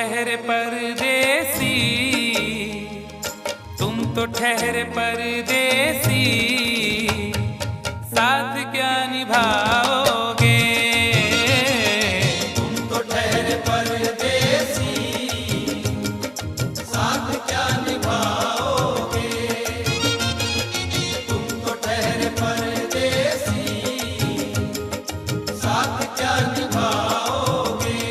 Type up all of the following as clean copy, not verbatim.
ठहरे परदेसी, तुम तो ठहरे परदेसी, साथ क्या निभाओगे। तुम तो ठहरे परदेसी, साथ क्या निभाओगे। तुम तो ठहरे परदेसी, साथ क्या निभाओगे।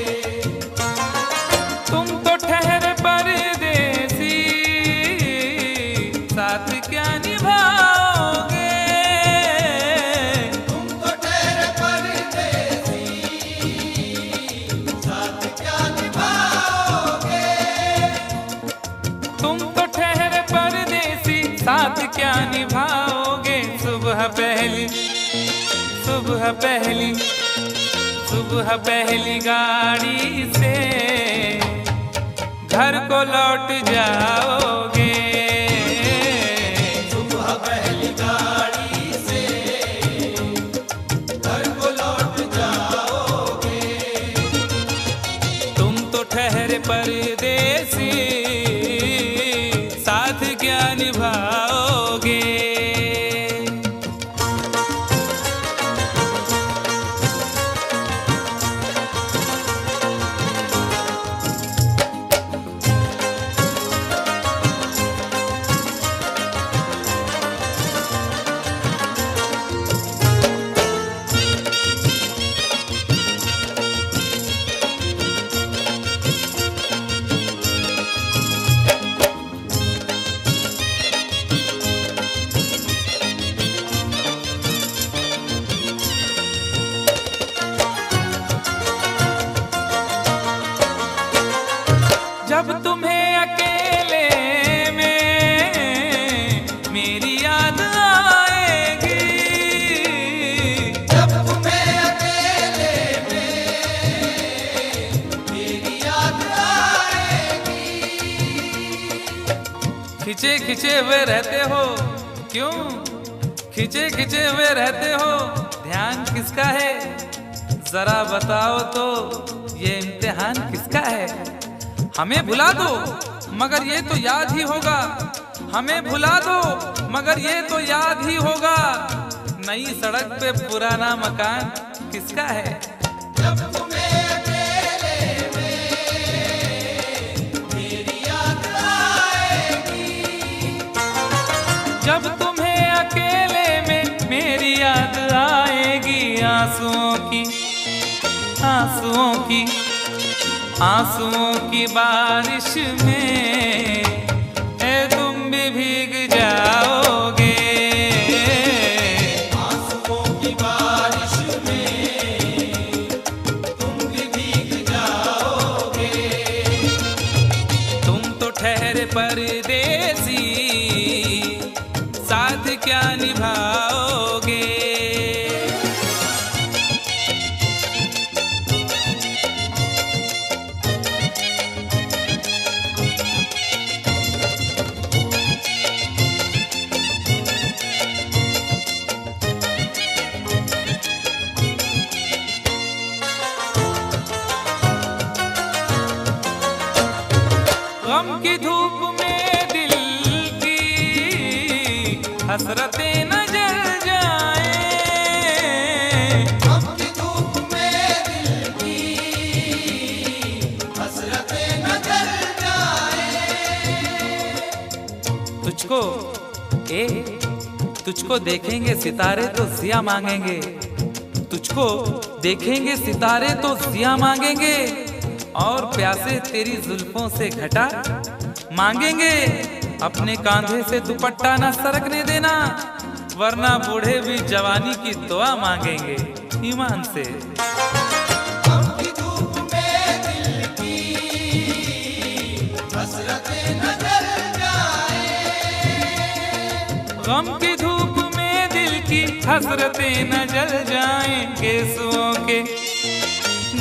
तुम तो ठहरे परदेसी, साथ क्या निभाओगे। तुम तो ठहरे परदेसी, साथ क्या निभाओगे। तुम तो ठहरे परदेसी, साथ क्या निभाओगे। सुबह पहली, सुबह पहली, सुबह पहली गाड़ी से घर को लौट जाओगे। सुबह पहली गाड़ी से घर को लौट जाओगे। तुम तो ठहरे परदेसी, साथ क्या निभाओगे। जब तुम्हें अकेले में मेरी याद आएगी। जब तुम्हें अकेले में मेरी याद आएगी। खिंचे खिंचे हुए रहते हो क्यों, खिंचे खिंचे हुए रहते हो, ध्यान किसका है जरा बताओ तो, ये इम्तिहान किसका है। हमें भुला दो मगर ये तो याद ही होगा, हमें भुला दो मगर ये तो याद ही होगा। नई सड़क पे पुराना मकान किसका है। जब तुम्हें अकेले में मेरी याद आएगी। जब तुम्हें अकेले में मेरी याद आएगी। आंसुओं की, आंसुओं की, आंसुओं की बारिश में तुम भी भीग जाओगे। आंसुओं की बारिश में तुम भी भीग जाओगे। तुम तो ठहरे परदेसी, साथ क्या निभाओगे। गम की धूप में दिल की हसरतें न जल जाए। गम की धूप में दिल की हसरतें न जल जाए। तुझको तुझको देखेंगे सितारे तो जिया मांगेंगे। तुझको देखेंगे सितारे तो जिया मांगेंगे, और प्यासे तेरी जुल्फों से घटा मांगेंगे। अपने कांधे से दुपट्टा ना सरकने देना, वरना बूढ़े भी जवानी की दुआ मांगेंगे ईमान से। गम की धूप में दिल की हसरतें न जल जाए। गम की धूप में दिल की हसरतें न जल जाएं। गेसुओं के,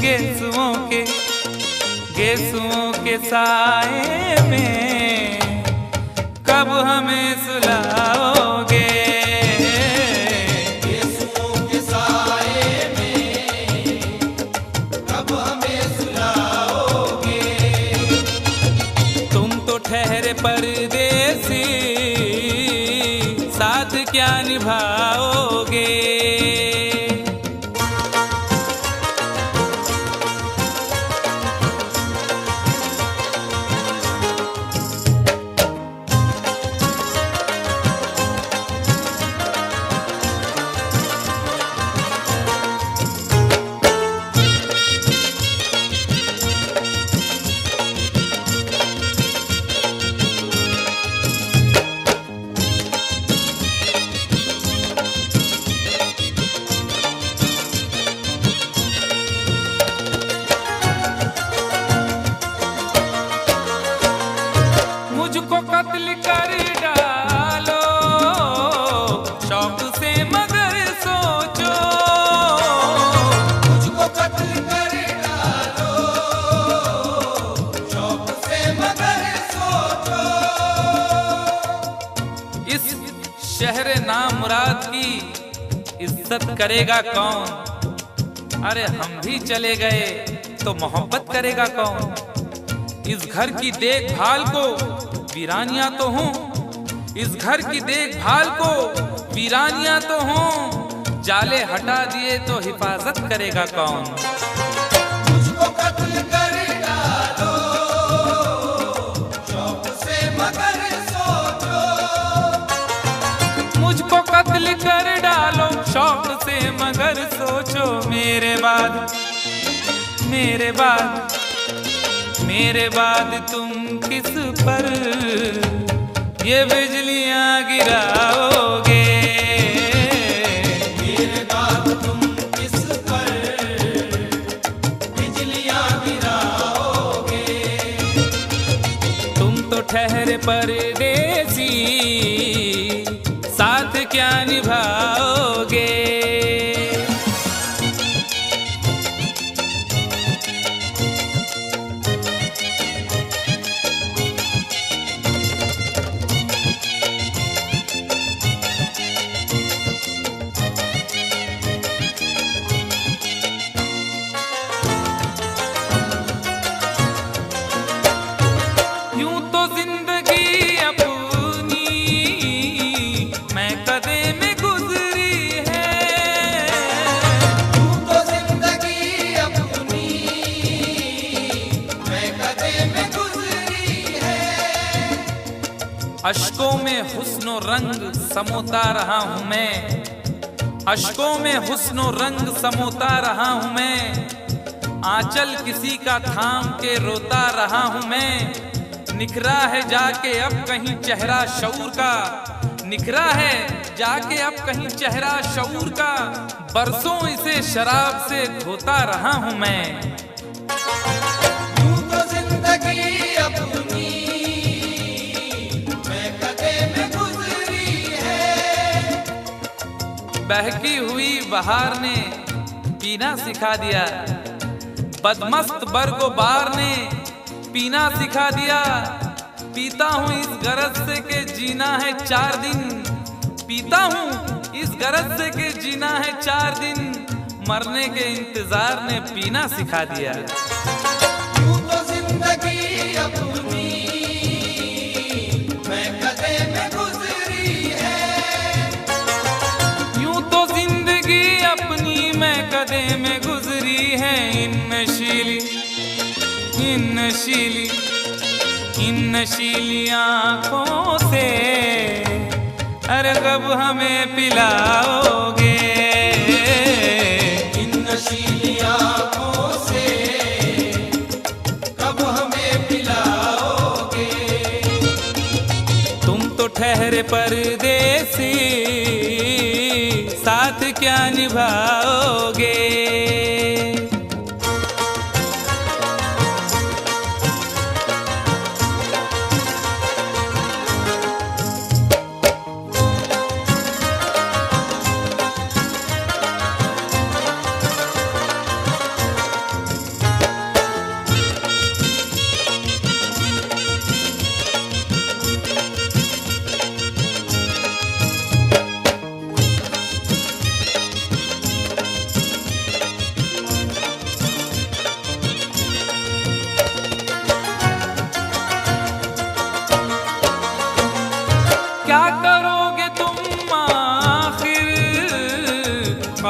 गेसुओं के, गेसुओं के साए में कब हमें सुलाओगे। गेसुओं के साए में कब हमें सुलाओगे। परदेसी, साथ क्या निभाओगे। मुझको कत्ल कर डालो शौक से मगर सोचो, मुझको कत्ल कर डालो शौक से मगर सोचो। इस शहर नामुराद की इज्जत करेगा कौन। अरे हम भी चले गए तो मोहब्बत करेगा कौन। इस घर की देखभाल को वीरानियां तो हूँ, इस घर की देखभाल को वीरानियां तो हूँ, जाले हटा दिए तो हिफाजत करेगा कौन। मुझको कत्ल कर डालो शौक से मगर सोचो। मुझको कत्ल कर डालो शौक से मगर सोचो। मेरे बाद मेरे बाद मेरे बाद तुम किस पर ये बिजलियां गिराओगे। मेरे बाद तुम किस पर बिजलियां गिराओगे। तुम तो ठहरे परदेसी, साथ क्या निभाओगे। यूं तो जिंदगी अपनी मैं कदे में गुजरी है। यूं तो जिंदगी अपनी मैं कदे में गुजरी है। अश्कों में हुस्नो रंग समोता रहा हूं मैं, अश्कों में हुस्नो रंग समोता रहा हूं मैं। आंचल किसी का थाम के रोता रहा हूं मैं। निखरा है जाके अब कहीं चेहरा शऊर का, निखरा है जाके अब कहीं चेहरा शऊर का। बरसों इसे शराब से धोता रहा हूं मैं। यूं तो जिंदगी अपनी मैं कदे में गुजरी है। बहकी हुई बहार ने पीना सिखा दिया, बदमस्त बरगोबार ने पीना सिखा दिया। पीता हूँ इस गरज से के जीना है 4 दिन, पीता हूँ इस गरज से के जीना है 4 दिन। मरने के इंतजार ने पीना सिखा दिया। यूं तो जिंदगी अपनी मैं कदे में गुजरी है। यूं तो जिंदगी अपनी मैं कदे में गुजरी है। इन नशीली आँखों से अरे कब हमें पिलाओगे। इन नशीली आँखों से कब हमें पिलाओगे। तुम तो ठहरे परदेसी, साथ क्या निभाओगे।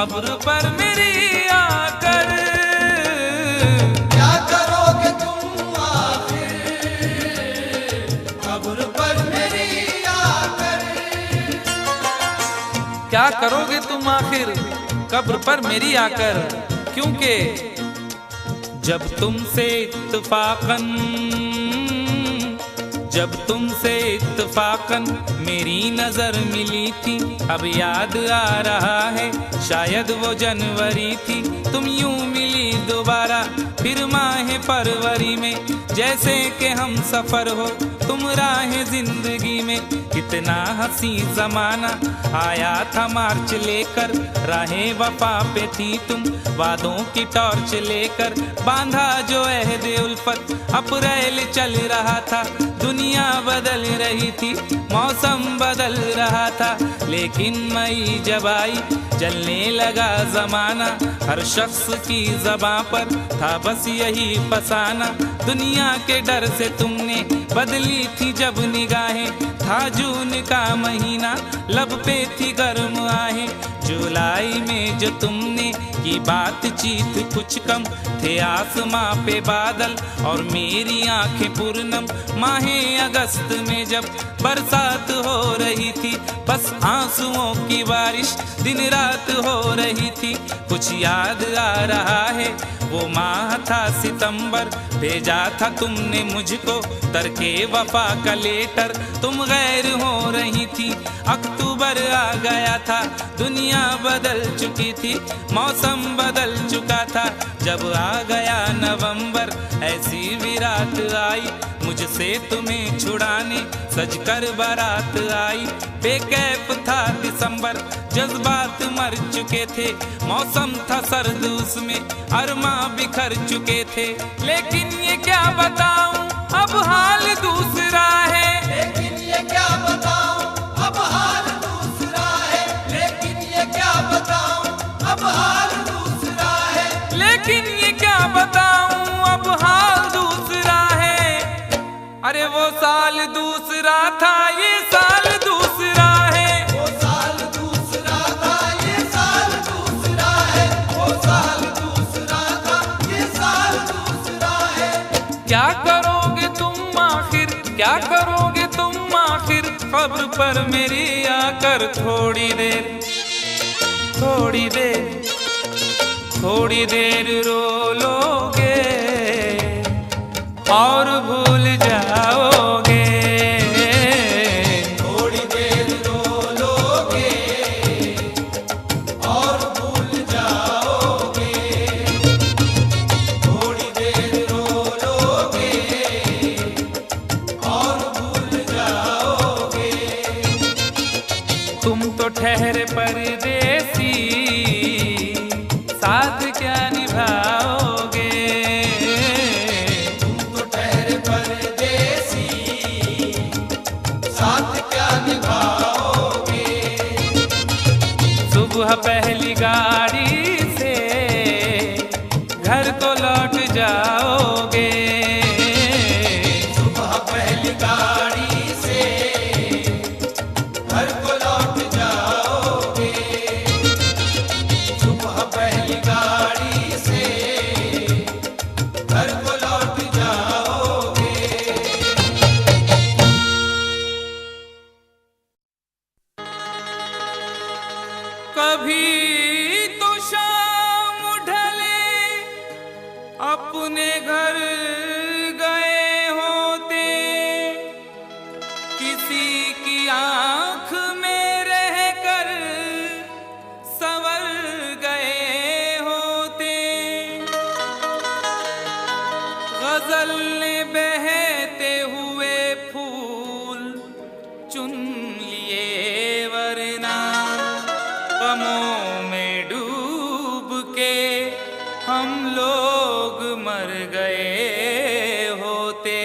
कब्र पर मेरी आकर। क्या करोगे तुम आखिर कब्र पर मेरी आकर। क्या करोगे तुम आखिर कब्र पर मेरी आकर, क्योंकि जब तुमसे इत्तफाकन मेरी नजर मिली थी, अब याद आ रहा है शायद वो जनवरी थी। तुम यूं मिली दोबारा फिर माह फरवरी में, जैसे कि हम सफर हो तुम राह जिंदगी में। कितना हंसी जमाना आया था मार्च लेकर, राहे वफा पे थी तुम वादों की टॉर्च लेकर। बांधा जो अहद उल्फत अप्रैल चल रहा था, दुनिया बदल रही थी मौसम बदल रहा था। लेकिन मई जब आई चलने लगा जमाना, हर शख्स की ज़बां पर था बस यही फसाना। दुनिया के डर से तुमने बदली थी जब निगाहें, था जून का महीना लब पे थी गर्म आहें। जुलाई में जो तुमने की बातचीत कुछ कम थे आसमां पे बादल और मेरी आंखें पूर्णम। माहे अगस्त में जब बरसात हो रही थी, बस आंसुओं की बारिश दिन रात हो रही थी। कुछ याद आ रहा है वो माह था सितंबर, भेजा था तुमने मुझको तरके वफा का लेटर। तुम गैर हो रही थी, अक्टूबर आ गया था, दुनिया बदल चुकी थी, मौसम बदल चुका था। जब आ गया नवंबर ऐसी भी रात आई, मुझसे तुम्हें छुड़ाने सजकर बारात आई। बेकैफ था दिसंबर, जज्बात मर चुके थे, मौसम था सर्द उसमें अरमा बिखर चुके थे। लेकिन ये क्या बताऊं अब हाल दूसरा है। लेकिन ये क्या बताऊं अब हाल दूसरा है। लेकिन ये क्या बताऊं अब हाल दूसरा है। लेकिन ये क्या बताऊं अब हाल दूसरा है। अरे वो साल दूसरा था ये साल दूसरा है। वो साल दूसरा था ये साल दूसरा है। वो साल दूसरा था ये साल दूसरा है। क्या करोगे तुम आखिर, क्या करोगे तुम आखिर कब्र पर मेरी आकर। थोड़ी देर थोड़ी देर थोड़ी देर रो लोगे और भूल जाओगे। थोड़ी देर रो लोगे और भूल जाओगे। थोड़ी देर रो लोगे और भूल जाओगे। तुम तो ठहरे परदेसी, साथ क्या निभाओगे। तुम तो ठहरे परदेसी, साथ क्या निभाओगे। सुबह पहली गाड़ी से घर को लौट जाओगे। सुबह पहली गाड़ी से घर को लौट जाओगे। सुबह पहली गाड़ी से घर को लौट जाओगे। कभी तो शाम ढले अपने घर गए होते, किसी की आंख में रहकर संवर गए होते। गजल ने बहते हुए फूल चुन लिए, वरना गमों में डूब के हम लोग मर गए होते।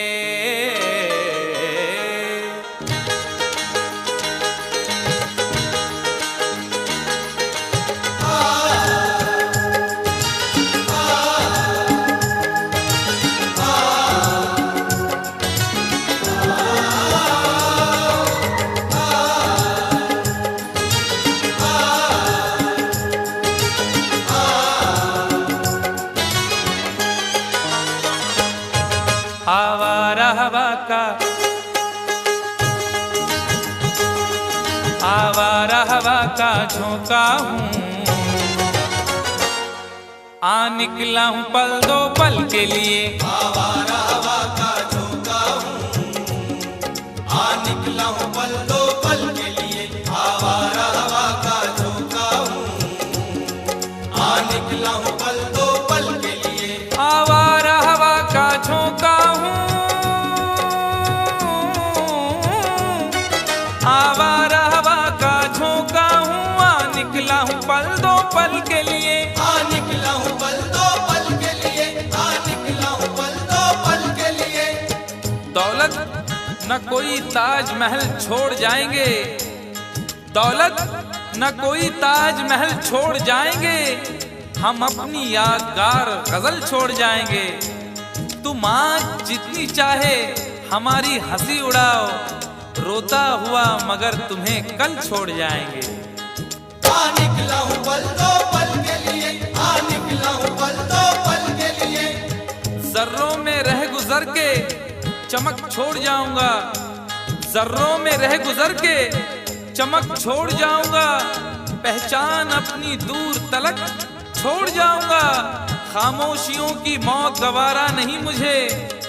आवारा हवा का, आवारा हवा का झोंका हूँ, आ निकला हूँ पल दो पल के लिए। आवारा हवा का झोंका हूँ, आ निकला हूँ पल दो पल के लिए। आवारा हवा का झोंका हूँ, आ निकला हूँ पल दो पल के लिए। आवारा हवा का झोंका हूँ, आवारा हवा का झोंका हूँ, आ निकला हूँ पल दो पल के लिए। आ निकला हूँ पल दो पल के लिए, आ निकला हूँ पल दो पल के लिए। दौलत न कोई ताजमहल छोड़ जाएंगे, दौलत न कोई ताजमहल छोड़ जाएंगे, हम अपनी यादगार गजल छोड़ जाएंगे। तुम आज जितनी चाहे हमारी हंसी उड़ाओ, रोता हुआ मगर तुम्हें कल छोड़ जाएंगे। आ निकला हूँ पल दो पल के लिए, आ निकला हूँ पल दो पल के लिए। जर्रों में रह गुजर के चमक छोड़ जाऊंगा, जर्रों में रह गुजर के चमक छोड़ जाऊंगा, पहचान अपनी दूर तलक छोड़ जाऊंगा। खामोशियों की मौत गवारा नहीं मुझे,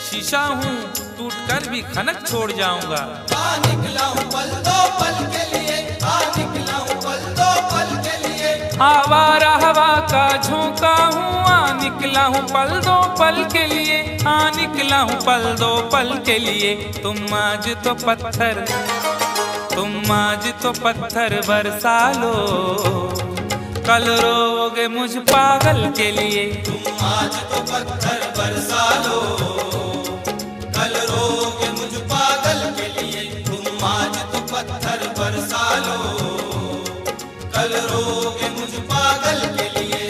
शीशा हूँ टूट कर भी खनक छोड़ जाऊंगा। आ निकला हूँ पल दो पल के लिए, आ निकला हूँ पल दो पल के लिए। आवारा हवा का झोंका हूँ, आ निकला हूँ पल दो पल के लिए, आ निकला हूँ पल दो पल के लिए। तुम आज तो पत्थर, तुम आज तो पत्थर बरसा लो, कल रोगे मुझ पागल के लिए। तुम आज तो पत्थर बरसा लो, कल रोगे मुझ पागल के लिए। तुम आज तो पत्थर बरसा लो, कल रोगे मुझ पागल के लिए।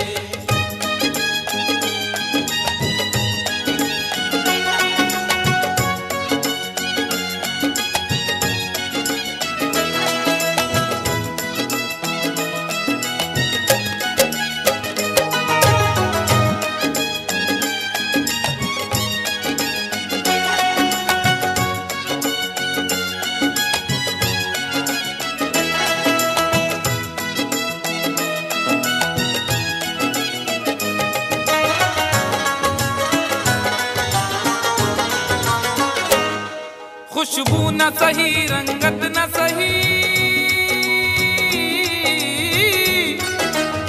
खुशबू न सही, रंगत न सही,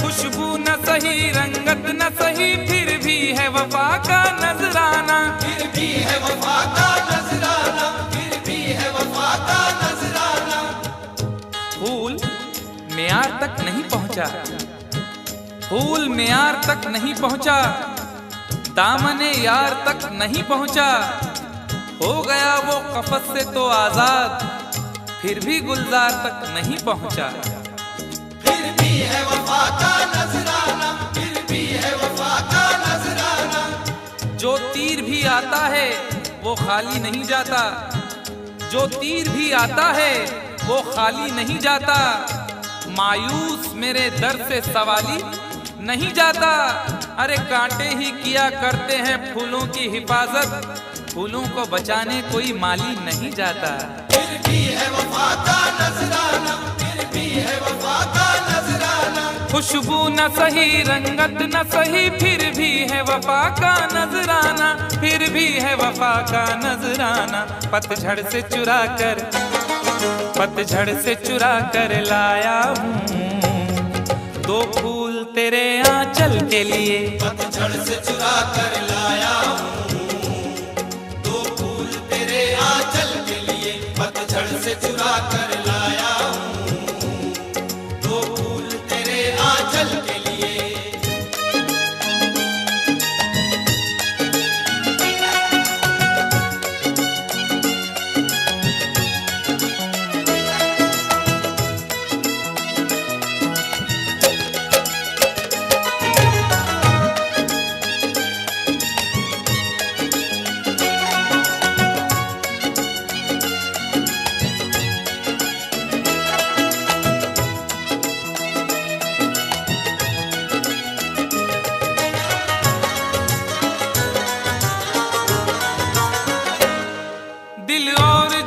खुशबू न सही, रंगत न सही, फिर भी है वफा का नजराना। फिर भी है वफा का नजराना, फिर भी है वफा का नजराना। फूल मेयार तक नहीं पहुंचा, फूल मेयार तक नहीं पहुंचा, दामने यार तक नहीं पहुंचा, हो गया वो कफस से तो आजाद, फिर भी गुलजार तक नहीं पहुंचा। फिर भी है वफा का नजराना, फिर भी है वफा का नजराना। जो तीर भी आता है वो खाली नहीं जाता, जो तीर भी आता है वो खाली नहीं जाता, मायूस मेरे दर से सवाली नहीं जाता। अरे कांटे ही किया करते हैं फूलों की हिफाजत, फूलों को बचाने कोई माली नहीं जाता। फिर भी है वफा का नजराना, फिर भी है वफा का नजराना। खुशबू न सही, रंगत न सही, फिर भी है वफा का नजराना, फिर भी है वफा का नजराना। पतझड़ से चुरा कर, पतझड़ से चुरा कर लाया हूँ दो फूल तेरे आंचल के लिए। पतझड़ से चुरा कर लाया हूँ दो फूल तेरे आंचल के लिए। पतझड़ से चुरा कर लाया हूँ दो फूल तेरे आंचल के लिए।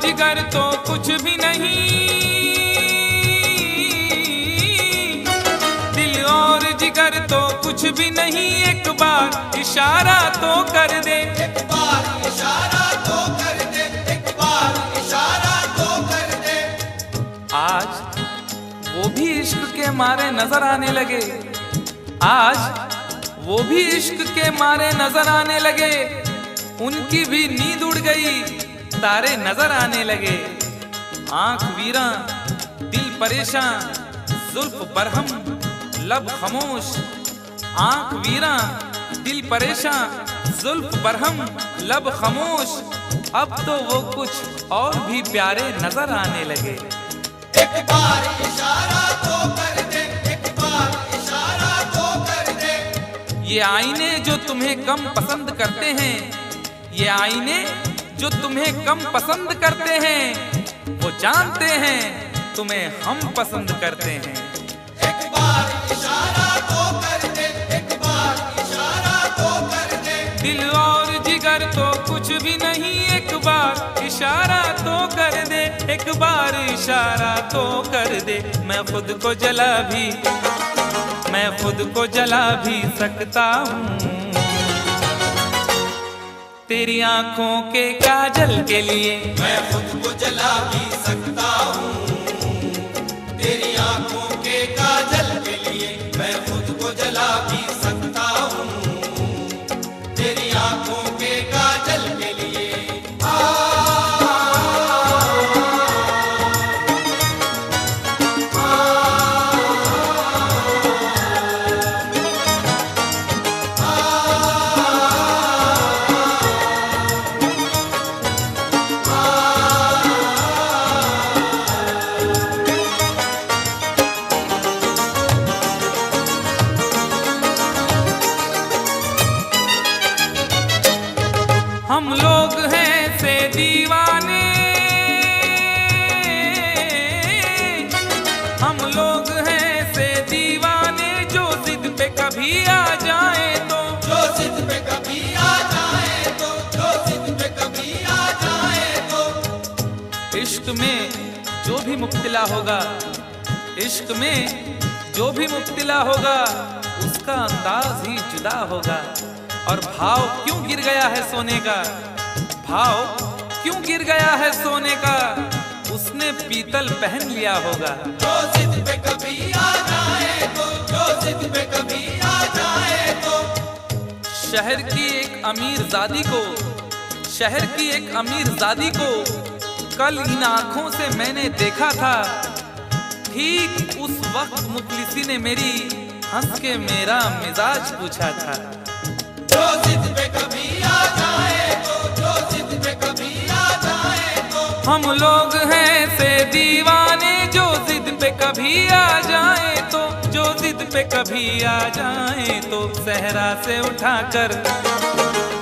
जिगर तो कुछ भी नहीं, दिल और जिगर तो कुछ भी नहीं, एक बार इशारा तो कर दे, एक बार इशारा तो कर दे, एक बार इशारा तो कर दे। आज वो भी इश्क के मारे नजर आने लगे, आज वो भी इश्क के मारे नजर आने लगे, उनकी भी नींद उड़ गई, तारे नजर आने लगे। आंख वीरा दिल परेशान, जुल्फ बरहम लब खामोश, आंख वीरा दिल परेशान, जुल्फ बरहम लब खामोश, अब तो वो कुछ और भी प्यारे नजर आने लगे। एक बार इशारा तो कर दे, एक बार इशारा तो कर दे। ये आईने जो तुम्हें कम पसंद करते हैं, ये आईने जो तुम्हें कम पसंद करते हैं, वो जानते हैं तुम्हें हम पसंद करते हैं। एक बार इशारा तो कर दे, एक बार इशारा तो कर दे। दिल और जिगर तो कुछ भी नहीं, एक बार इशारा तो कर दे, एक बार इशारा तो कर दे। मैं खुद को जला भी, मैं खुद को जला भी सकता हूँ तेरी आंखों के काजल के लिए, मैं खुद को जला भी सकता हूँ तेरी आंखों के काजल के लिए, मैं खुद को जला भी सकता हूँ तेरी आंखों के काजल के लिए। हम लोग हैं से दीवाने, हम लोग हैं से दीवाने, जो जिद पे कभी आ जाए तो, जो जिद पे कभी आ जाए तो, जो जिद पे कभी आ जाए तो। इश्क में जो भी मुब्तला होगा, इश्क में जो भी मुब्तला होगा, उसका अंदाज ही जुदा होगा। और भाव क्यों गिर गया है सोने का, भाव क्यों गिर गया है सोने का, उसने पीतल पहन लिया होगा। जो जिद पे कभी आ जाए तो, जो जिद पे कभी आ जाए तो। शहर की एक अमीर जादी को, शहर की एक अमीर जादी को कल इन आंखों से मैंने देखा था, ठीक उस वक्त मुफलिसी ने मेरी हंस के मेरा मिजाज पूछा था। जो जिद पे कभी आ जाए तो, जो जिद पे कभी आ जाए तो। हम लोग हैं से दीवाने, जो जिद पे कभी आ जाए तो, जो जिद पे कभी आ जाए तो। सहरा से उठाकर,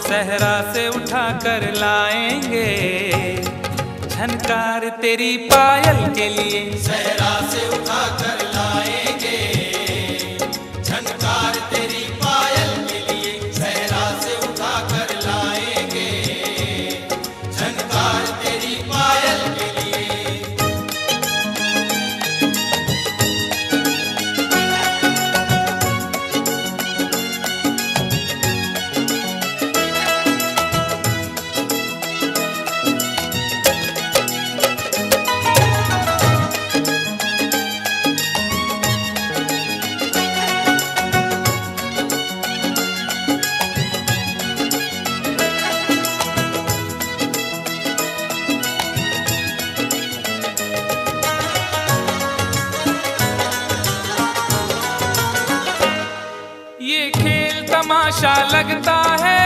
सहरा से उठाकर लाएंगे झनकार तेरी पायल के लिए, सहरा से उठा कर लाएंगे झनकार तेरी पायल के लिए, सहरा से उठा कर लाएंगे झनकार तेरी पायल के लिए। तमाशा लगता है,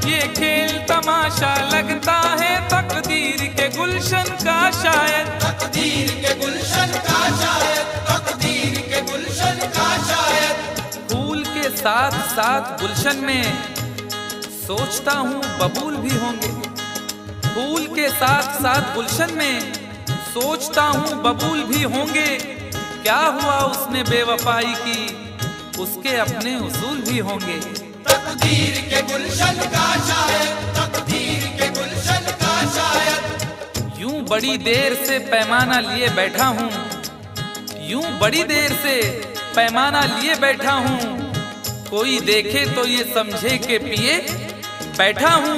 ये खेल तमाशा लगता है, तकदीर के गुलशन का शायद, तकदीर के गुलशन का शायद, तकदीर के गुलशन का शायद। फूल के साथ साथ गुलशन में सोचता हूँ बबूल भी होंगे, फूल के साथ साथ गुलशन में सोचता हूँ बबूल भी होंगे। क्या हुआ उसने बेवफाई की, उसके अपने उसूल भी होंगे। तकदीर के गुलशन का शायद बड़ी देर से पैमाना लिए बैठा हूँ, यूं बड़ी देर से पैमाना लिए बैठा हूँ। कोई देखे तो ये समझे के पिए बैठा हूँ।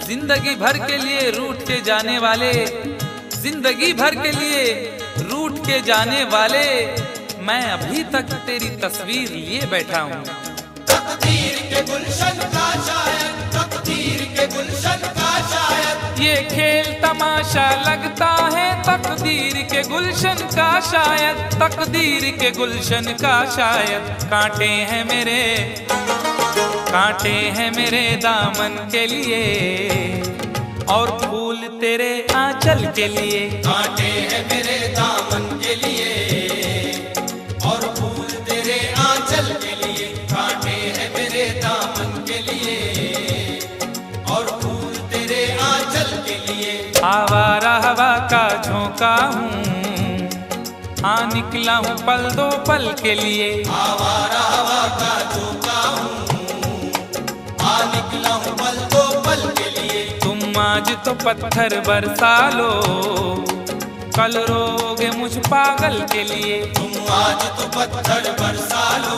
जिंदगी भर के लिए रूठ के जाने वाले, जिंदगी भर के लिए रूठ के जाने वाले, मैं अभी तक तेरी तस्वीर लिए बैठा हूँ। तकदीर के गुलशन का शायद, तकदीर के गुलशन का शायद, ये खेल तमाशा लगता है तकदीर के गुलशन का शायद, तकदीर के गुलशन का शायद। कांटे हैं मेरे, कांटे हैं मेरे दामन के लिए, और फूल तेरे आंचल के लिए। कांटे हैं मेरे दामन के लिए, और फूल तेरे आंचल के लिए। कांटे हैं मेरे दामन के लिए, और फूल तेरे आंचल के लिए। आवारा हवा का झोंका हूँ, हाँ निकला हूँ पल दो पल के लिए। आवारा हवा का झोंका हूँ, आ निकला हूँ पल दो पल के लिए। तुम आज तो पत्थर बरसा लो, कल रोगे मुझ पागल के लिए। तुम आज तो पत्थर बरसा लो,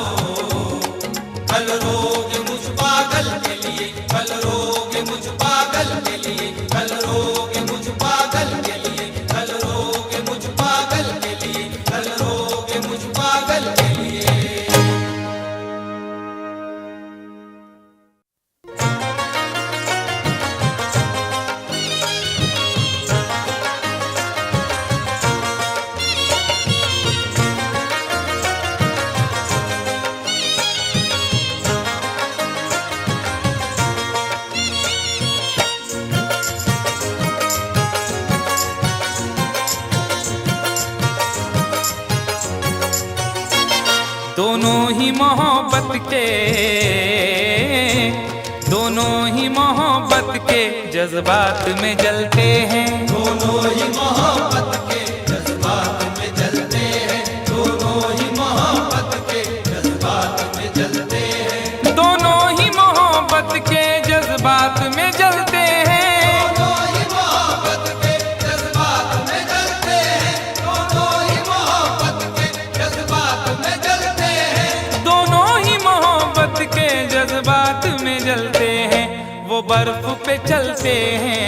कल रोगे मुझ पागल के लिए। कल रोगे मुझ पागल के लिए, कल रोगे मुझ पागल के लिए, कल रोगे मुझ पागल के लिए, कल रोगे मुझ पागल के लिए। दोनों ही मोहब्बत के, दोनों ही मोहब्बत के जज्बात में जलते हैं। दोनों ही मोहब्बत के जज्बात में जलते हैं, दोनों ही मोहब्बत के जज्बात में जलते हैं। दोनों ही मोहब्बत के जज्बात में जलते हैं। दोनों ही मोहब्बत के जज्बात में जलते हैं, दोनों ही मोहब्बत के जज्बात में जलते हैं। दोनों ही मोहब्बत के जज्बात में जलते हैं। वो बर्फ पे चलते हैं,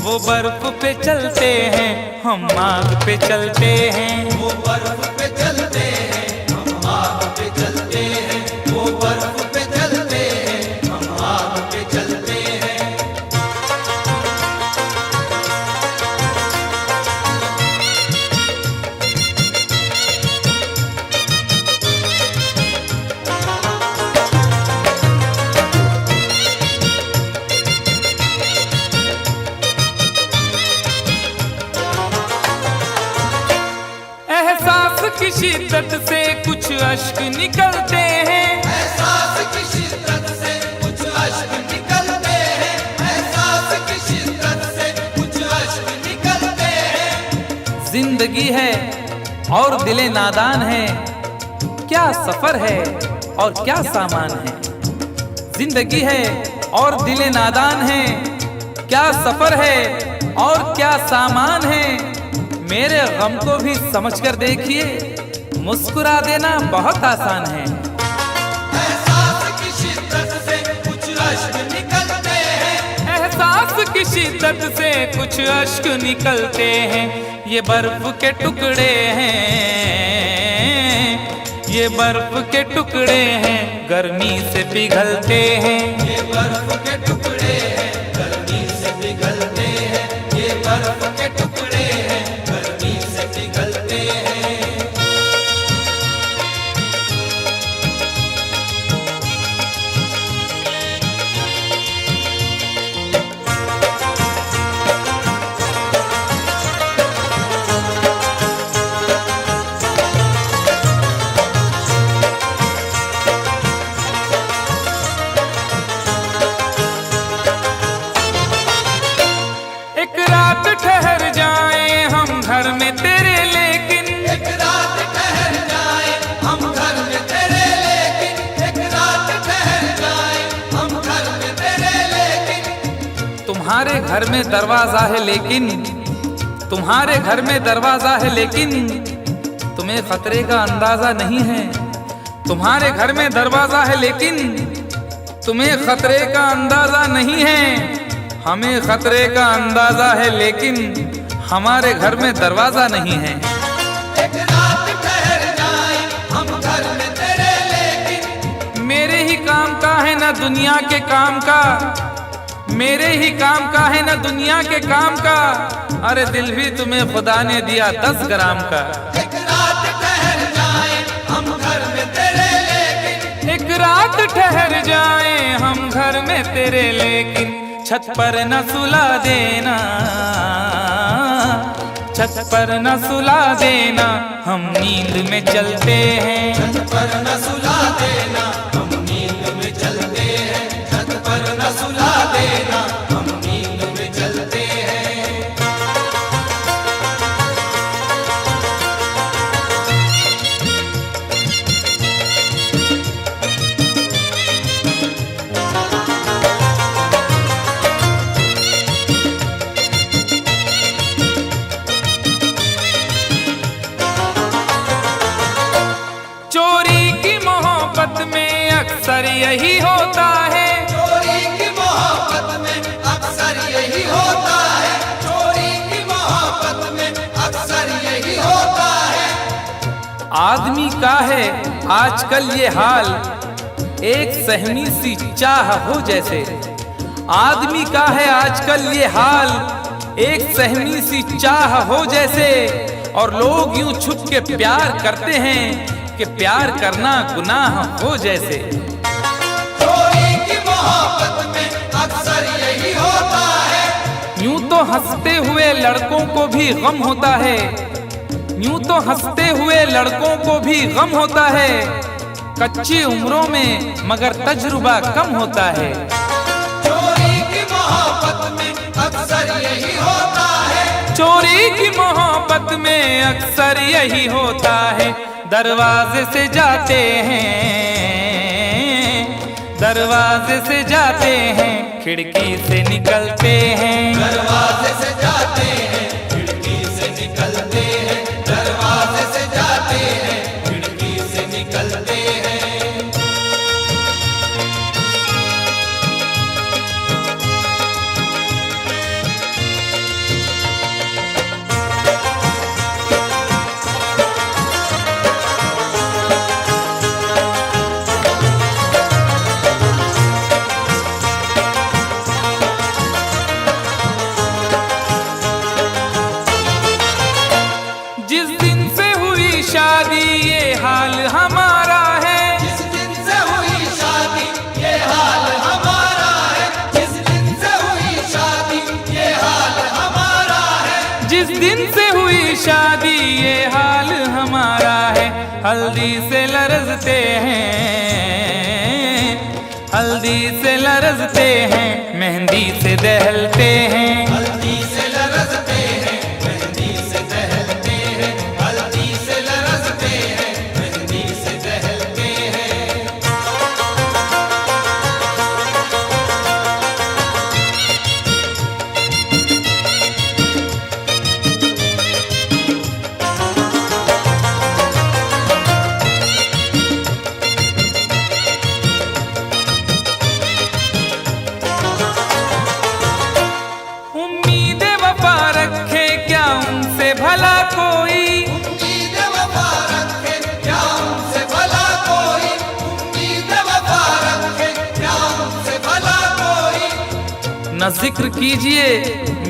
वो बर्फ पे चलते हैं, हम आग पे चलते हैं। वो बर्फ पे चलते हैं, हम आग पे चलते हैं। वो बर्फ पे चलते हैं, हम आग पे चलते हैं। एहसास की शिद्दत से कुछ अश्क निकलते हैं। एहसास की शिद्दत से कुछ अश्क निकलते हैं, एहसास की शिद्दत से कुछ अश्क निकलते हैं। जिंदगी है और दिले नादान है, क्या सफर है और क्या सामान है। जिंदगी है और दिले नादान है, क्या सफर है और क्या सामान है। मेरे गम को भी समझकर देखिए, मुस्कुरा देना बहुत आसान है। एहसास की शिद्दत से कुछ अश्क निकलते हैं, एहसास की शिद्दत से कुछ अश्क निकलते हैं। ये बर्फ के टुकड़े हैं, ये बर्फ के टुकड़े हैं, गर्मी से पिघलते हैं। ये बर्फ के टुकड़े हैं, गर्मी से पिघलते हैं। ये बर्फ के टुकड़े हैं, गर्मी से पिघलते हैं। तुम्हारे घर में दरवाजा है लेकिन तुम्हारे घर में दरवाजा है लेकिन तुम्हें खतरे का अंदाजा नहीं है। तुम्हारे घर में दरवाजा है लेकिन तुम्हें खतरे का अंदाजा नहीं है। हमें खतरे का अंदाजा है लेकिन हमारे घर में दरवाजा नहीं है। एक रात ठहर जाए हम घर में तेरे लेकिन मेरे ही काम का है ना दुनिया के काम का, मेरे ही काम का है ना दुनिया के काम का। अरे दिल भी तुम्हें खुदा ने दिया 10 ग्राम का। एक रात ठहर जाए हम घर में तेरे लेकिन एक रात ठहर जाए हम घर में तेरे लेकिन छत पर न सुला देना, छत पर न सुला देना, हम नींद में चलते हैं। छत पर न सुला देना हम नींद में चलते हैं। छत पर न सुला देना हम नींद में चलते हैं। चोरी की मोहब्बत में अक्सर यही होता है। चोरी की मोहब्बत में अक्सर यही होता है। चोरी की मोहब्बत में अक्सर यही होता है। आदमी का है आजकल ये हाल, एक सहमी सी चाह हो जैसे। आदमी का है आजकल ये हाल, एक सहमी सी चाह हो जैसे। और लोग यूं छुप के प्यार करते हैं कि प्यार करना गुनाह हो जैसे। चोरी की मोहब्बत में अक्सर यही होता है। यूं तो हंसते हुए लड़कों को भी गम होता है, यूं तो हंसते हुए लड़कों को भी गम होता है। कच्ची उम्रों में मगर तजुर्बा कम होता है। चोरी की मोहब्बत में अक्सर यही होता है। चोरी की मोहब्बत में अक्सर यही होता है। दरवाजे से जाते हैं, दरवाजे से जाते हैं, खिड़की से निकलते हैं। दरवाजे से जाते हैं खिड़की से निकलते हैं। दरवाजे से जाते हैं खिड़की से निकलते हैं। जिस दिन से हुई शादी ये हाल हमारा है। जिस दिन से हुई शादी ये हाल हमारा है। जिस दिन से हुई शादी ये हाल हमारा है। जिस दिन से हुई शादी ये हाल हमारा है। हल्दी से लरजते हैं, हल्दी से लरजते हैं, मेहंदी से दहलते हैं। हल्दी से लरजते हैं मेहंदी से दहलते हैं। हल्दी से लरजते हैं मेहंदी से दहलते हैं। उम्मीद वफा रखे क्या उनसे भला कोई। उम्मीद वफा रखे क्या उनसे भला कोई। उम्मीद वफा रखे क्या उनसे भला कोई। न जिक्र कीजिए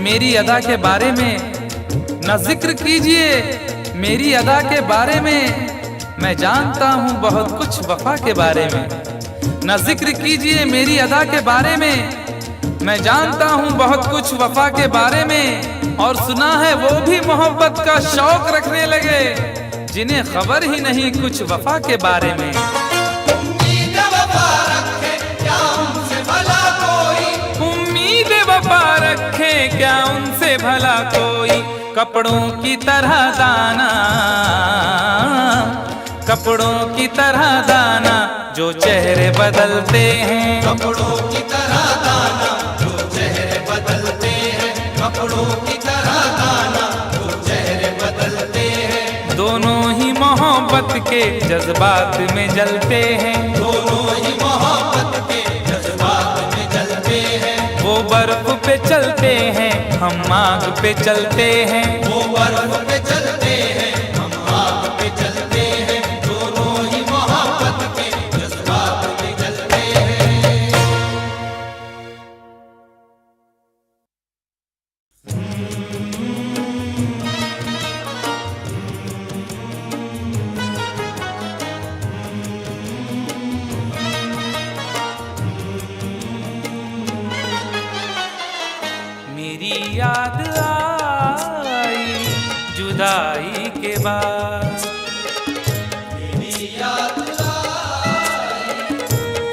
मेरी अदा के बारे में, न जिक्र कीजिए मेरी अदा के बारे में। मैं जानता हूँ बहुत कुछ वफा के बारे में। न जिक्र कीजिए मेरी अदा के बारे में। मैं जानता हूँ बहुत कुछ वफा के बारे में। और सुना है वो भी मोहब्बत का शौक रखने लगे जिन्हें खबर ही नहीं कुछ वफा के बारे में। उम्मीद वफा रखे क्या उनसे भला कोई। उम्मीद वफा रखे क्या उनसे भला कोई। कपड़ों की तरह दाना, कपड़ों की तरह दाना, जो चेहरे बदलते हैं। कपड़ों की तरह दाना जो चेहरे बदलते के जज्बात में जलते हैं, दोनों ही मोहब्बत के जज्बात में जलते हैं। वो बर्फ पे चलते हैं, हम आग पे चलते हैं। वो बर्फ पे चलते हैं, हम आग पे चलते हैं। दोनों ही मोहब्बत के जज्बात में जलते हैं। मेरी याद आई जुदाई के बाद, मेरी याद आई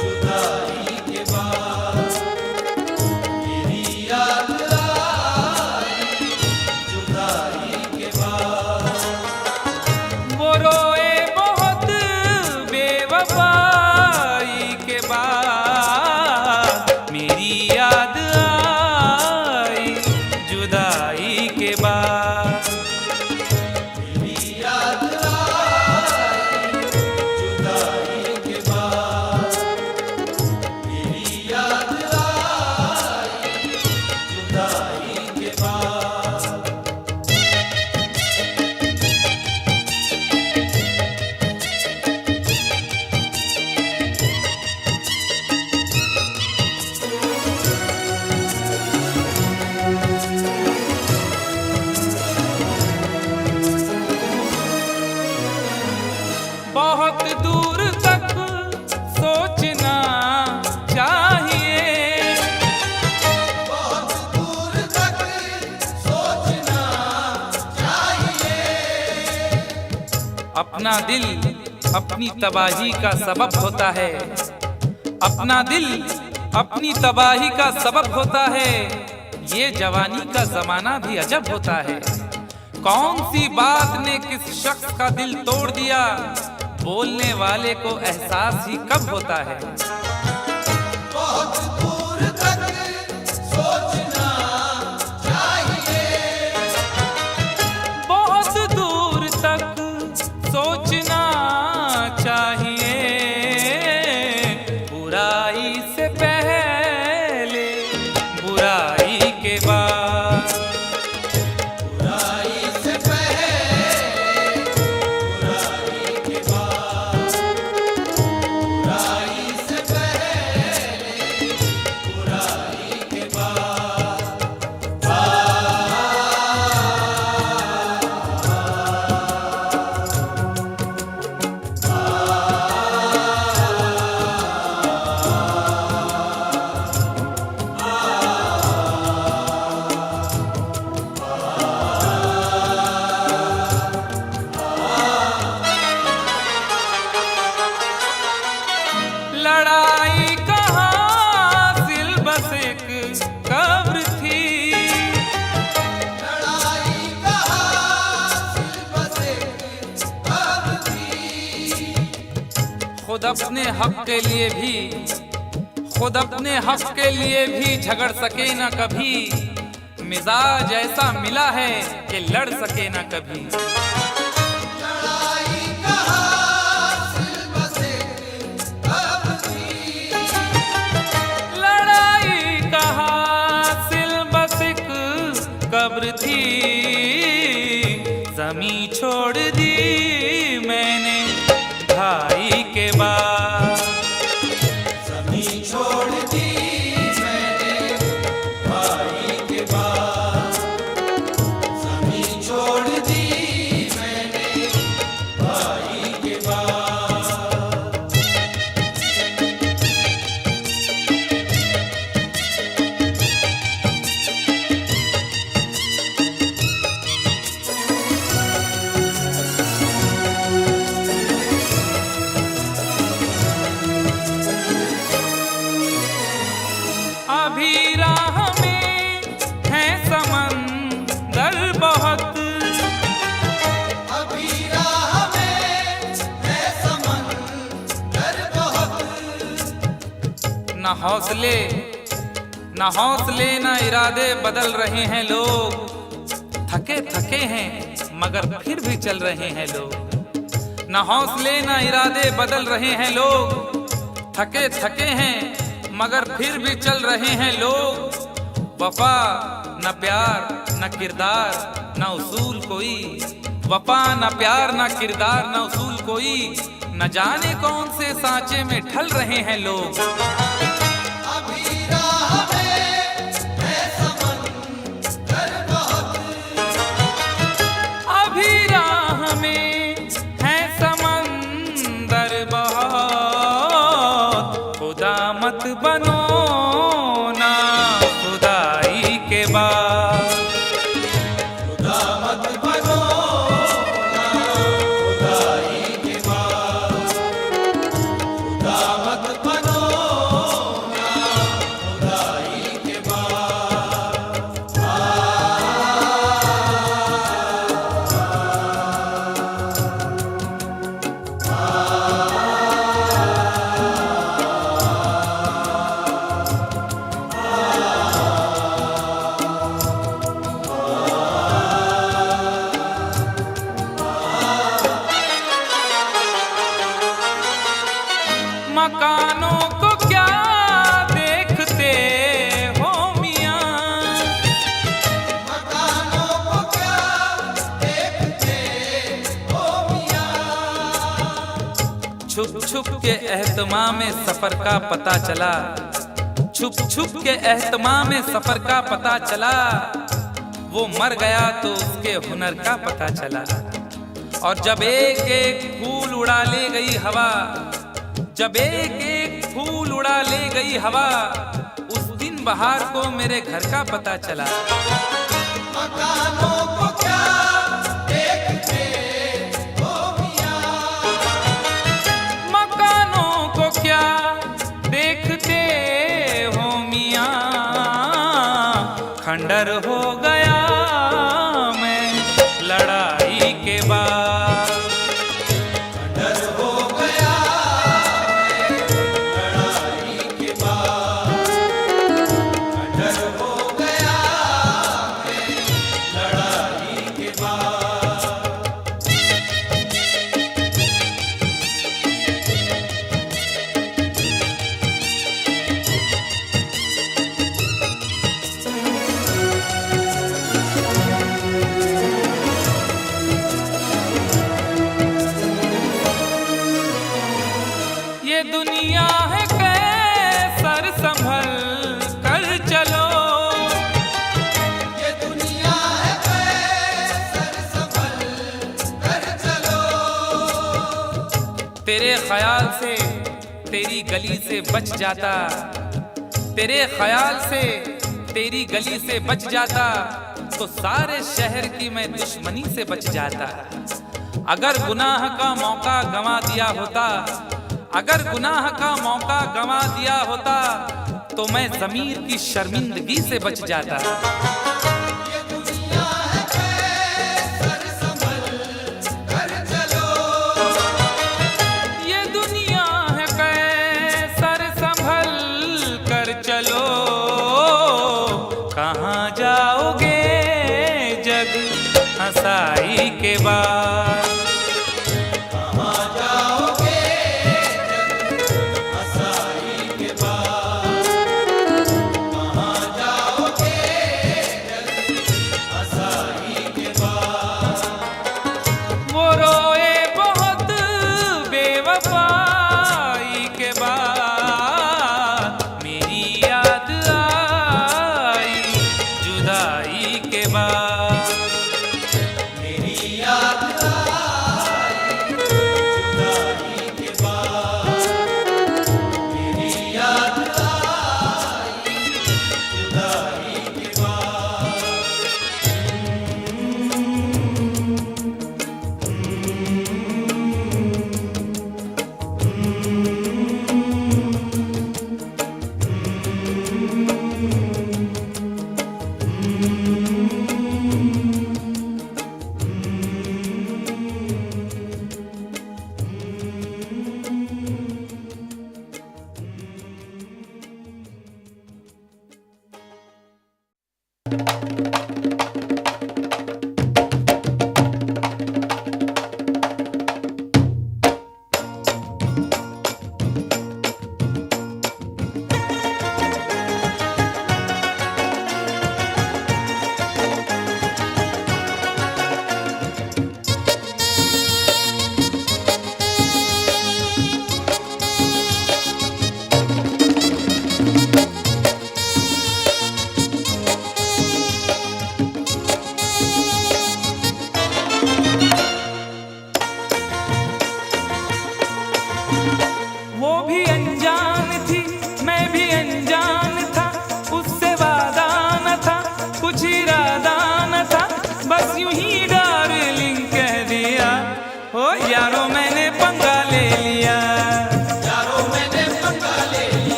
जुदाई के बाद। मेरी याद आई जुदाई के बाद। वो रोए बहुत बेवफाई के बाद। मेरी याद आई जुदाई के बाद। मेरी याद आई जुदाई के बाद। मेरी याद आई जुदाई के बाद। बहुत दूर तक सोचना चाहिए, बहुत दूर तक सोचना चाहिए। अपना दिल अपनी तबाही का सबब होता है। अपना दिल अपनी तबाही का सबब होता है। ये जवानी का जमाना भी अजब होता है। कौन सी बात ने किस शख्स का दिल तोड़ दिया, बोलने वाले को एहसास ही कब होता है। बहुत दूर तक सोचना चाहिए। बहुत दूर तक सोचना चाहिए। बुराई से पहले बुराई के बाद। बुराई से पहले बुराई के बाद। बुराई से पहले बुराई के बाद। लड़ाई कहाँ सिल बस एक कब्र थी। लड़ाई कहाँ सिर्फ बस एक कब्र थी। खुद अपने हक के लिए भी, खुद अपने हक के लिए भी झगड़ सके ना कभी। मिजाज ऐसा मिला है कि लड़ सके ना कभी। लड़ाई कहाँ सिर्फ बस एक कब्र थी। लड़ाई कहाँ सिल बस एक कब्र थी। जमी छोड़ दी मैंने ढाई के बाद। जमीन छोड़ दी मैंने भाई के बाद। जमीन छोड़ दी मैंने भाई के बाद। अभी राह में है समंदर बहुत। अभी राह में है समंदर बहुत। न हौसले न इरादे बदल रहे हैं लोग। थके थके हैं मगर फिर भी चल रहे हैं लोग। न हौसले न इरादे बदल रहे हैं लोग, थके थके हैं मगर फिर भी चल रहे हैं लोग। वफा न प्यार न किरदार न उसूल कोई, वफा न प्यार न किरदार न उसूल कोई, न जाने कौन से सांचे में ढल रहे हैं लोग। अभी राह में है समंदर बहुत, अभी राह में है समंदर बहुत, खुदा मत बनो ना खुदाई के बाद, खुदा मत बनो ना खुदाई के बाद, खुदा मत बनो ना खुदाई के बाद। मकानों को क्या देखते हो मियां, मकानों को क्या देखते हो मियां, छुप छुप के एहतमाम में सफर का पता चला, छुप छुप के एहतमाम में सफर का पता चला। वो मर गया तो उसके हुनर का पता चला। और जब एक एक फूल उड़ा ले गई हवा, जब एक एक फूल उड़ा ले गई हवा, उस दिन बहार को मेरे घर का पता चला। मकानों को क्या देखते हो मियां, मकानों को क्या देखते हो मियां, खंडर हो गया मैं लड़ाई के बाद, डर हो गया मैं लड़ाई के बाद, डर हो गया मैं लड़ाई के बाद। ये दुनिया है कैसर संभल कर चलो, ये दुनिया है कैसर संभल कर चलो, तेरे ख्याल से तेरी गली से बच जाता, तेरे ख्याल से तेरी गली से बच जाता, तो सारे शहर की मैं दुश्मनी से बच जाता। अगर गुनाह का मौका गंवा दिया होता, अगर गुनाह का मौका गंवा दिया होता, तो मैं ज़मीर की शर्मिंदगी से बच जाता। ये दुनिया है कैसर संभल कर चलो, ये दुनिया है कैसर संभल कर चलो, कहाँ जाओगे जग हंसाई के बाद, कहाँ जाओगे जग हंसाई के बाद, कहाँ जाओगे जग हंसाई के बाद। वो रोए बहुत बेवफाई के बाद, मेरी याद आई जुदाई के बाद, मेरी याद आई जुदाई के बाद, मेरी याद आई जुदाई के बाद।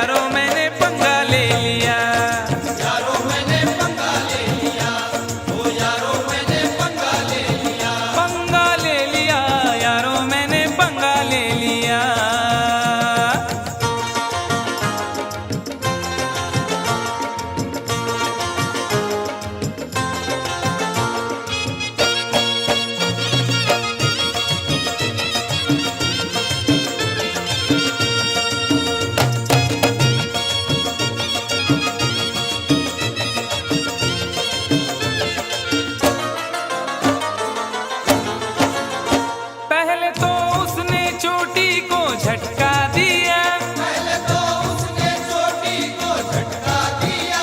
यारो मैंने पंगा ले लिया। यारो मैंने पंगा ले लिया, ओ यारो मैंने पंगा ले लिया। पंगा ले लिया यारो मैंने पंगा ले लिया। पहले तो उसने चोटी को झटका दिया, पहले तो उसने चोटी को झटका दिया,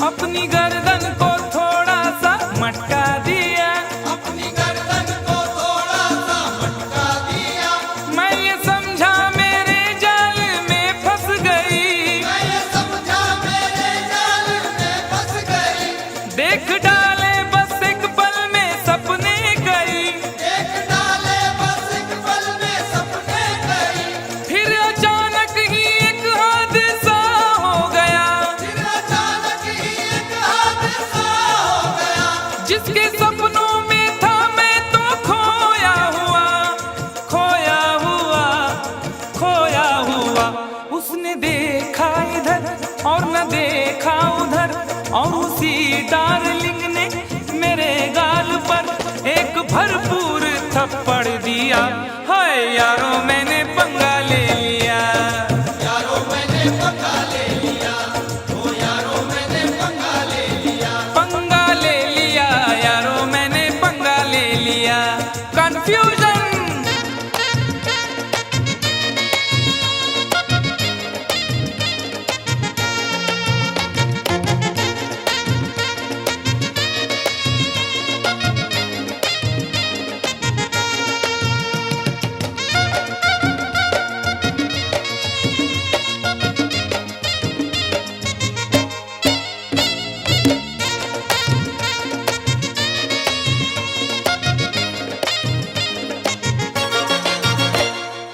अपनी गर्दन को थोड़ा सा मटका दिया। अपनी गर्दन को थोड़ा सा मटका दिया। मैं ये समझा मेरे जाल में फंस गई, मैं ये समझा मेरे जाल में फंस गई। देख डाले बस एक पल में सपने गई। देख डाले बस एक पल में सपने गई। फिर अचानक ही एक हादसा हो गया, फिर अचानक ही एक हादसा हो गया। जिसके सपनों में था मैं तो खोया हुआ, खोया हुआ, खोया हुआ। उसने देखा इधर और न देखा उधर, और उसी डार्लिंग ने मेरे गाल पर एक भरपूर थप्पड़ दिया। हाय यारो मैंने पंगा ले लिया। यारो मैंने पंगा ले लिया, ओ यारो मैंने पंगा ले लिया। पंगा ले लिया यारो मैंने पंगा ले लिया। कंफ्यूजन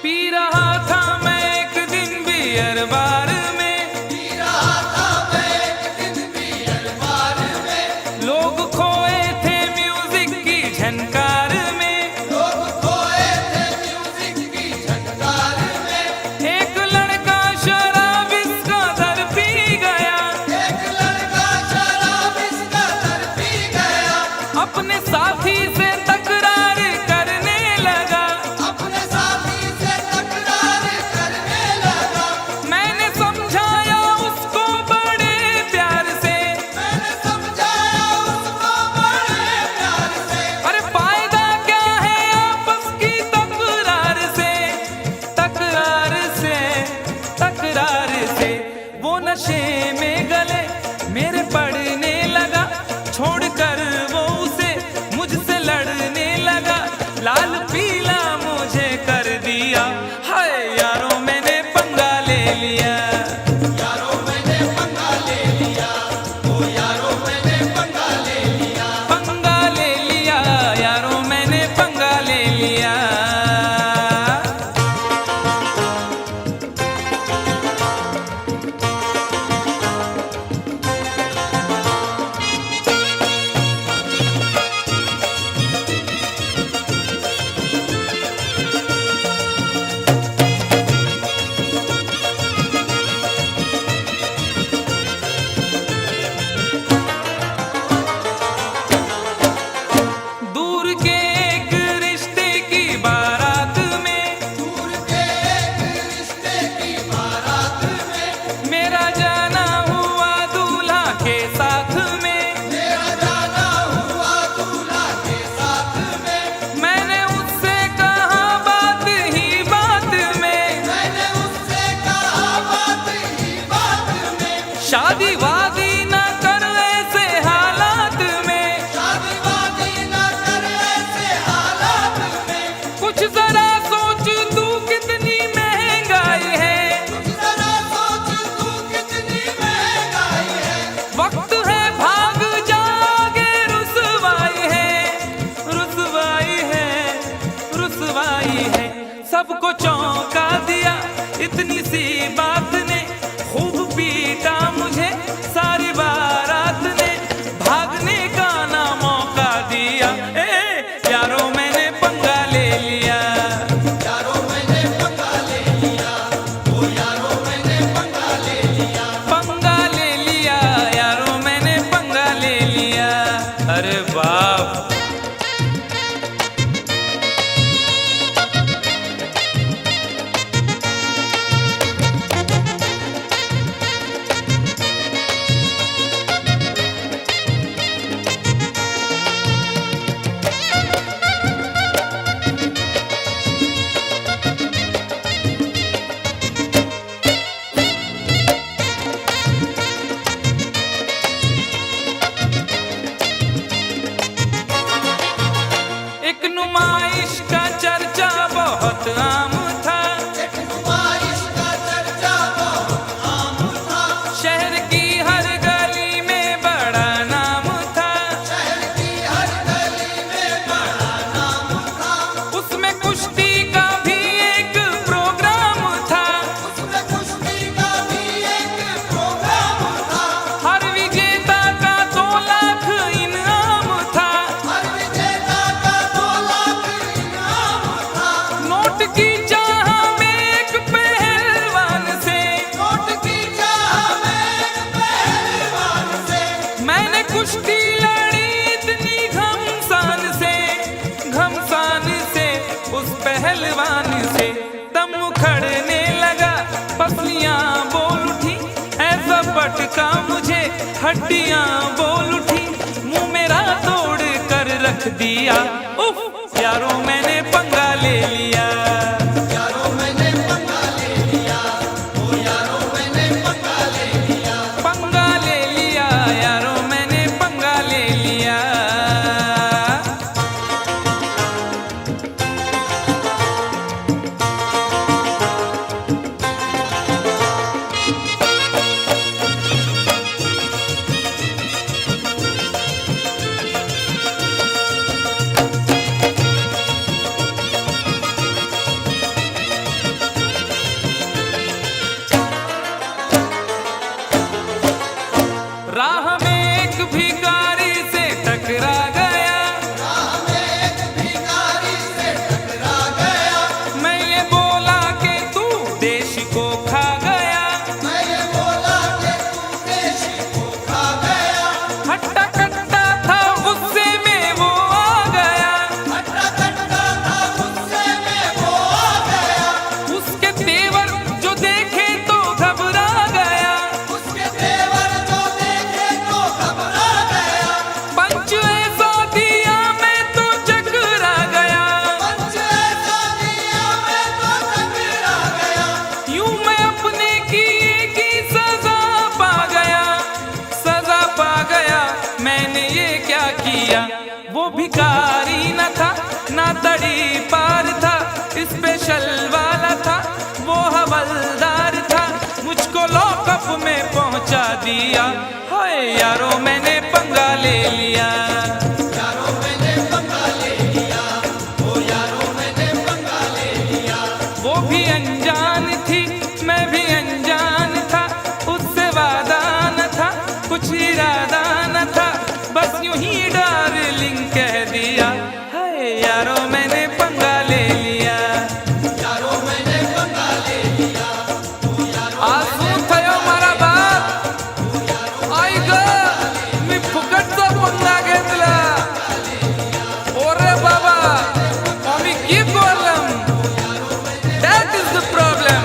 पी रहा था मैं एक दिन बियर बार में, पी रहा था मैं एक दिन बियर बार में। लोग खोए थे म्यूजिक की झनकार में। लोग खोए थे म्यूजिक की झनकार में। एक लड़का शराब इसका दर पी गया, एक लड़का शराब इसका दर पी गया। अपने साथी से तकरार करने लगा। अपने साथी से तकरार करने लगा। मैंने समझाया उसको बड़े प्यार से, मैंने समझाया उसको बड़े प्यार से। अरे फायदा क्या है आपस की तकरार से, तकरार से, तकरार से। वो नशे में गले मेरे पड़ने लगा, छोड़कर वो उसे मुझसे लड़ने लगा। लाल पीला मुझे कर दिया। हाय यारो मैंने पंगा ले लिया। यारो मैंने पंगा ले लिया, ओ यारो मैंने पंगा ले लिया। पंगा ले लिया यारो मैंने पंगा ले लिया। दूर के एक रिश्ते की बारात में, दूर के एक रिश्ते की बारात में। मेरा जाना हुआ दूल्हा के साथ में। मेरा जाना हुआ दूल्हा के साथ में। मैंने उससे कहा बात ही बात में, मैंने उससे कहा बात ही बात में। शादी वादी न कर ऐसे हालात में। शादी वादी न कर ऐसे हालात में। कुछ जरा सोच तू कितनी महंगाई है, जरा सोच तू कितनी महंगाई है। वक्त है भाग जागे, रुसवाई है, रुसवाई है, रुसवाई है। सबको चौंका दिया इतनी सी बात ने, खूब हड्डियां बोल उठी, मुंह मेरा तोड़ कर रख दिया। उफ यारो मैंने पंगा ले लिया, यारो मैंने पंगा ले लिया, ओ यारो मैंने पंगा ले लिया, पंगा ले लिया यारो मैंने पंगा ले लिया। राह में एक भिखारी से टकरा गया, राह में एक भिखारी से टकरा गया, मैं ये बोला कि तू देश को खा गया। मैं ये बोला कि तू देश को खा गया, हट्टा कट्टा था गुस्से में वो आ गया, हट्टा कट्टा था गुस्से में वो आ गया, उसके तेवर जो देखे तो घबरा गया। उसके तेवर जो देखे तो घबरा गया, पंच ऐसा दिया मैं तो चकरा गया, पंच ऐसा दिया मैं तो टकरा गया, यूं मैं अपने किए की सजा पा गया, सजा पा गया। मैंने ये क्या किया? वो भिखारी न था ना तड़ी पार था, स्पेशल वाला था वो हवलदार था, मुझको लॉकअप में पहुंचा दिया। हाय यारो मैंने पंगा ले लिया, यारो मैंने पंगा ले लिया, ओ यारो मैंने पंगा ले लिया, वो भी अनजान थी मैं भी अनजान था, उससे वादा न था कुछ इरादा न था, बस यूं ही डार्लिंग कह दिया। हाय यारो मैंने पंगा ले लिया, यारो मैंने पंगा ले लिया, आसू थयो मारा बाप आई ग मी फुकटचा पंगा घेतला। ओरे बाबा आम्ही की बोलम, that is the problem.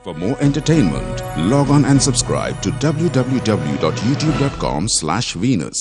For more entertainment, log on and subscribe to www.youtube.com/Venus.